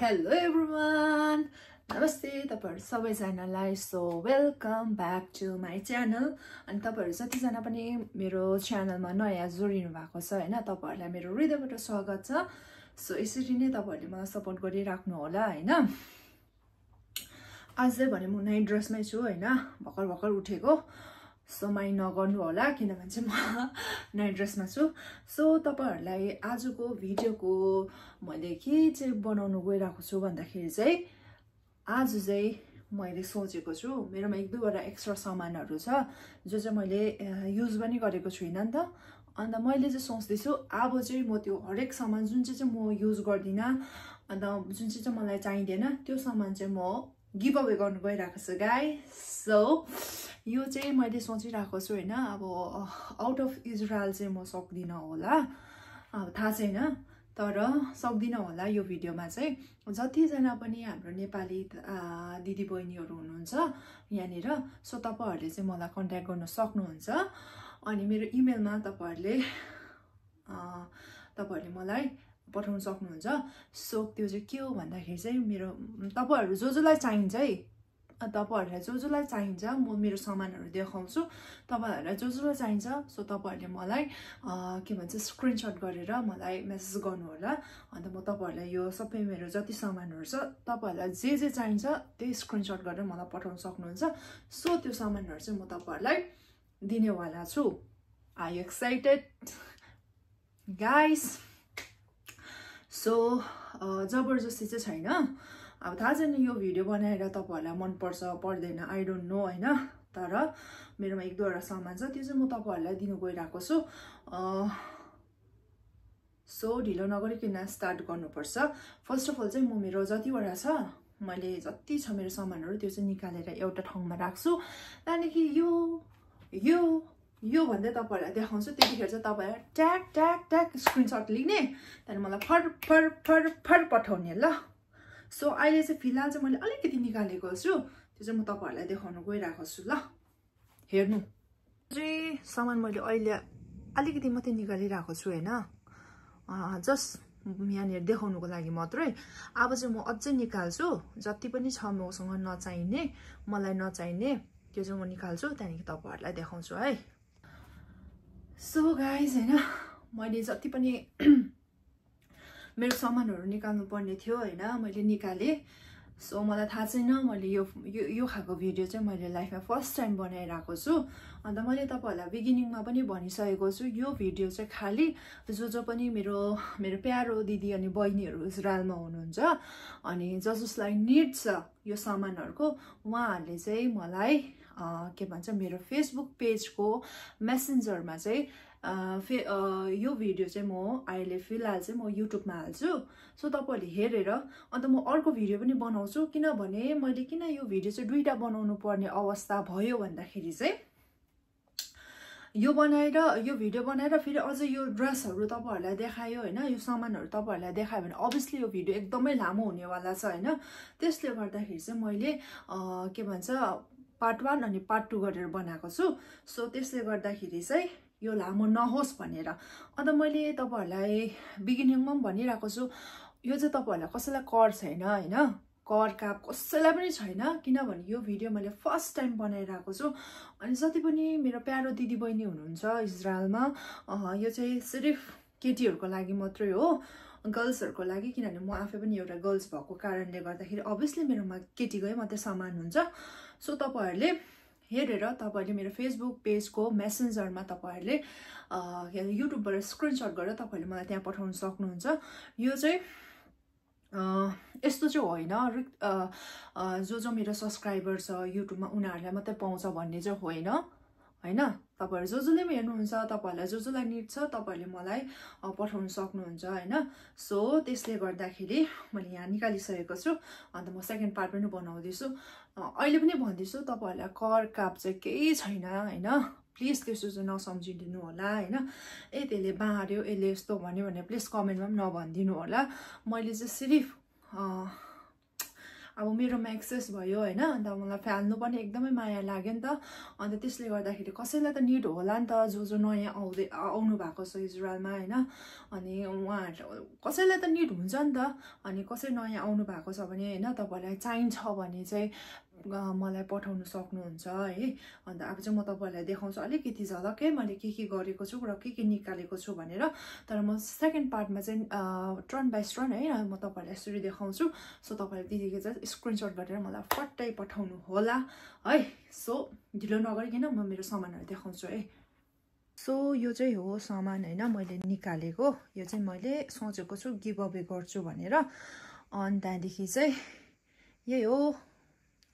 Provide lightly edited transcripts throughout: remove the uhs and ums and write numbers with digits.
Hello everyone! Namaste, तपाईहरु सबैजनालाई welcome back to my channel. अनि तपाईहरु जतिजना पनि मेरो च्यानलमा नयाँ जोडिनु भएको छ हैन, तपाईहरुलाई मेरो हृदयबाट स्वागत छ। सो यसरी नै तपाईहरुले मलाई सपोर्ट गरिराख्नु होला हैन। आज चाहिँ भने म नाइट ड्रेसमै छु हैन, भर्खर उठेको। सो माइन्ड नगर्नु होला किनभने चाहिँ म नाइट ड्रेसमा छु। सो तपाईहरुलाई आजको भिडियोको मैले के चाहिँ बनाउन गइराको छु भन्दाखेरि चाहिँ आज चाहिँ मैले सोचेको छु मेरोमा एक दुईवटा एक्स्ट्रा सामानहरु छ जो चाहिँ मैले युज पनि गरेको छुइनँ नि त। अन्त मैले चाहिँ सोच्दै छु अब चाहिँ म त्यो हरेक सामान जुन चाहिँ म युज गर्दिन अन्त जुन चाहिँ मलाई चाहिँदैन त्यो सामान चाहिँ म गिभ अवे गर्न गइराको छु गाइस। सो यो चाहिँ मैले सोचिराको छु हैन, अब आउट अफ इजरायल चाहिँ म सक्दिन होला, अब थाहा छैन तर सक्दिन होला यो भिडियोमा चाहिँ। जतिजना पनि हाम्रो नेपाली दिदी बहिनीहरु हुनुहुन्छ यहाँनिर, सो तपाईहरुले चाहिँ मलाई कन्ट्याक्ट गर्न सक्नुहुन्छ। अनि मेरो इमेलमा तपाईहरुले मलाई पठाउन सक्नुहुन्छ। सो त्यो चाहिँ के हो भन्दाखेरि चाहिँ मेरो तपाईहरु जोलाई चाहिन्छ है, तपाईहरुलाई जोलाई चाहिन्छ म मेरो सामानहरु देखाउँछु। तपाईहरुलाई जोलाई चाहिन्छ सो तपाईहरुले मलाई के भन्छ स्क्रिनशट गरेर मलाई मेसेज गर्नु होला। अन्त म तपाईहरुलाई यो सबै मेरो जति सामानहरु छ तपाईहरुलाई जे चाहिन्छ त्यही स्क्रिनशट गरेर मलाई पठाउन सक्नुहुन्छ। सो त्यो सामानहरु चाहिँ म तपाईहरुलाई दिनेवाला छु। Are you excited guys? So जबरजस्ती चाहिँ छैन। अब थाहा छैन यो भिडियो बनाएर तपाईहरुलाई मन पर्छ पर्दैन, आई डोन्ट नो हैन, तर मेरोमा एक दुईवटा सामान छ त्यो चाहिँ म तपाईहरुलाई दिनु गइराको छु। सो ढिलो नगरिकन स्टार्ट गर्नुपर्छ। फर्स्ट अफ अल चाहिँ म मेरो जतिवटा छ मैले जति छ मेरो सामानहरु त्यो चाहिँ निकालेर एउटा ठाउँमा राख्छु। त्यहाँदेखि यो भन्दै तपाईहरुलाई देखाउँछु। त्यतिखेर चाहिँ तपाईहरु ट्याग ट्याग ट्याग स्क्रिनशट लिने, त्यहाँदेखि मलाई फर पठाउने ल। सो अहिले चाहिँ फिलहाल चाहिँ मैले अलिकति निकालेको छु, त्यो चाहिँ म तपाईहरुलाई देखाउन गइराको छु ल। हेर्नु चाहिँ सामान मैले अहिले अलिकति मात्रै निकालिराको छु हैन, जस्ट यहाँनिर देखाउनुको लागि मात्रै। अब चाहिँ म अझै निकाल्छु, जति पनि छ मसँग नचाहिने मलाई नचाहिने त्यो चाहिँ म निकाल्छु, त्यहाँदेखि तपाईहरुलाई देखाउँछु है। सो गाइज हैन, मैले जति पनि मेरो सामानहरु निकाल्नु पर्ने थियो हैन मैले निकाले। सो मलाई थाहा छैन मैले यो खालको भिडियो चाहिँ मैले लाइफमा फर्स्ट टाइम बनाइराको छु। अन्त मैले तपाईहरुलाई बिगिनिङमा पनि भनिसकेको छु यो भिडियो चाहिँ खाली जो पनि मेरो प्यारो दिदी अनि बहिनीहरु इजरायलमा हुनुहुन्छ अनि जसलाई निड छ यो सामानहरुको उहाँहरुले चाहिँ मलाई के भन्छ मेरो फेसबुक पेजको मेसेन्जरमा चाहिँ यो भिडियो चाहिँ म अहिले फिलहाल चाहिँ म युट्युबमा हाल्छु। सो तपाईहरुले हेरेर अन्त म अर्को भिडियो पनि बनाउँछु, किनभने मैले किन यो भिडियो चाहिँ दुईटा बनाउनु पर्ने अवस्था भयो भन्दाखेरि चाहिँ यो भिडियो बनाएर फेरि अझ यो ड्रेसहरु तपाईहरुलाई देखायो हैन, यो सामानहरु तपाईहरुलाई देखायो भने अभियसली यो भिडियो एकदमै लामो हुनेवाला छ हैन। त्यसले गर्दाखेरि चाहिँ मैले के भन्छ पार्ट 1 अनि पार्ट 2 गरेर बनाएको छु। सो त्यसले गर्दाखेरि चाहिँ यो लामो नहोस् भनेर। अन्त मैले तपाईहरुलाई बिगिनिङमा पनि भनिराको छु यो चाहिँ तपाईहरुलाई कसैलाई कर छैन हैन, कर काप कसैलाई पनि छैन, किनभने यो भिडियो मैले फर्स्ट टाइम बनाइराको छु। अनि जति पनि मेरो प्यारो दिदी बहिनी हुनुहुन्छ इजरायलमा यो चाहिँ सिर्फ केटीहरुको लागि मात्रै हो, गर्ल्सहरुको लागि, किनभने म आफै पनि एउटा गर्ल्स भएको कारणले गर्दाखेरि अभियसली मेरोमा केटीकै मात्रै सामान हुन्छ। सो तपाईहरुले हेरेर तपाईहरुले मेरो फेसबुक पेजको मेसेन्जरमा तपाईहरुले युट्युबबाट स्क्रिनशट गरेर तपाईहरुले मलाई त्यहाँ पठाउन सक्नुहुन्छ। यो चाहिँ यस्तो चाहिँ होइन जो मेरो सब्स्क्राइबर छ युट्युबमा उनीहरुलाई मात्रै पाउँछ भन्ने चाहिँ होइन हैन। तपाईहरु जसले पनि हेर्नुहुन्छ तपाईहरुलाई जसलाई निड छ तपाईहरुले मलाई पठाउन सक्नुहुन्छ हैन। सो त्यसले गर्दाखेरि मैले यहाँ निकालिसकेको छु। अन्त म सेकेन्ड पार्ट पनि बनाउँदै छु। अहिले पनि भन्दैछु तपाईहरुलाई कर काप चाहिँ केही छैन हैन, प्लिज त्यसो चाहिँ नसम्झिदिनु होला हैन। त्यसले बार्यो यसले यस्तो भन्यो भने प्लिज कमेन्टमा पनि नभनिदिनु होला। मैले चाहिँ सिर्फ अब मेरोमा एक्सेस भयो होइन अन्त मलाई फाल्नु पनि एकदमै माया लाग्यो नि त अन्त त्यसले गर्दाखेरि कसैलाई त निड होला नि त जो नयाँ आउनु भएको छ इजरायलमा होइन अनि उहाँहरू कसैलाई त निड हुन्छ नि त अनि कसै नयाँ आउनु भएको छ भने होइन तपाईँलाई चाहिन्छ भने चाहिँ मलाई पठाउनु सक्नुहुन्छ है अन्त अब चाहिँ म तपाईँहरूलाई देखाउँछु अलिकति झलकै मैले के गरेको छु र के निकालेको छु भनेर तर म सेकेन्ड पार्टमा चाहिँ टर्न बाई टर्न है म तपाईँहरूलाई यसरी देखाउँछु सो तपाईँले त्यतिकै चाहिँ स्क्रिनसट गरेर मलाई फट्टै पठाउनु होला है सो ढिलो नगरिकन म मेरो सामानहरू देखाउँछु है सो यो चाहिँ हो सामान होइन मैले निकालेको यो चाहिँ मैले सोचेको छु गिभ अवे गर्छु भनेर अनि त्यहाँदेखि चाहिँ यही हो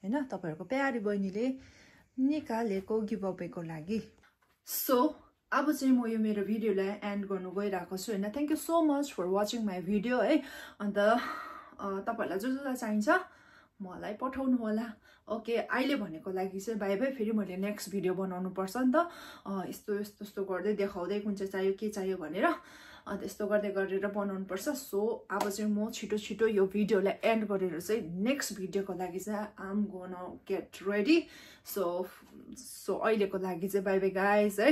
हैन तपाईहरुको प्यारी बहिनीले निकालेको गिभ अवेको लागि सो अब चाहिँ म यो मेरो भिडियोलाई एन्ड गर्नु गइराको छु हैन thank you so much for watching my video है अन्त तपाईहरुलाई जसलाई चाहिन्छ मलाई पठाउनु होला ओके अहिले भनेको लागि चाहिँ बाइ बाइ फेरि मैले नेक्स्ट भिडियो बनाउनु पर्छ नि त यस्तो गर्दै देखाउँदै कुन चाहिँ चाहियो के चाहियो भनेर अन्त यस्तो गर्दै गरेर बनाउनु पर्छ सो अब चाहिँ म छिटो यो भिडियोलाई एन्ड गरेर चाहिँ नेक्स्ट भिडियोको लागि चाहिँ I am gonna get ready so अहिलेको लागि चाहिँ बाइ बाइ गाइज है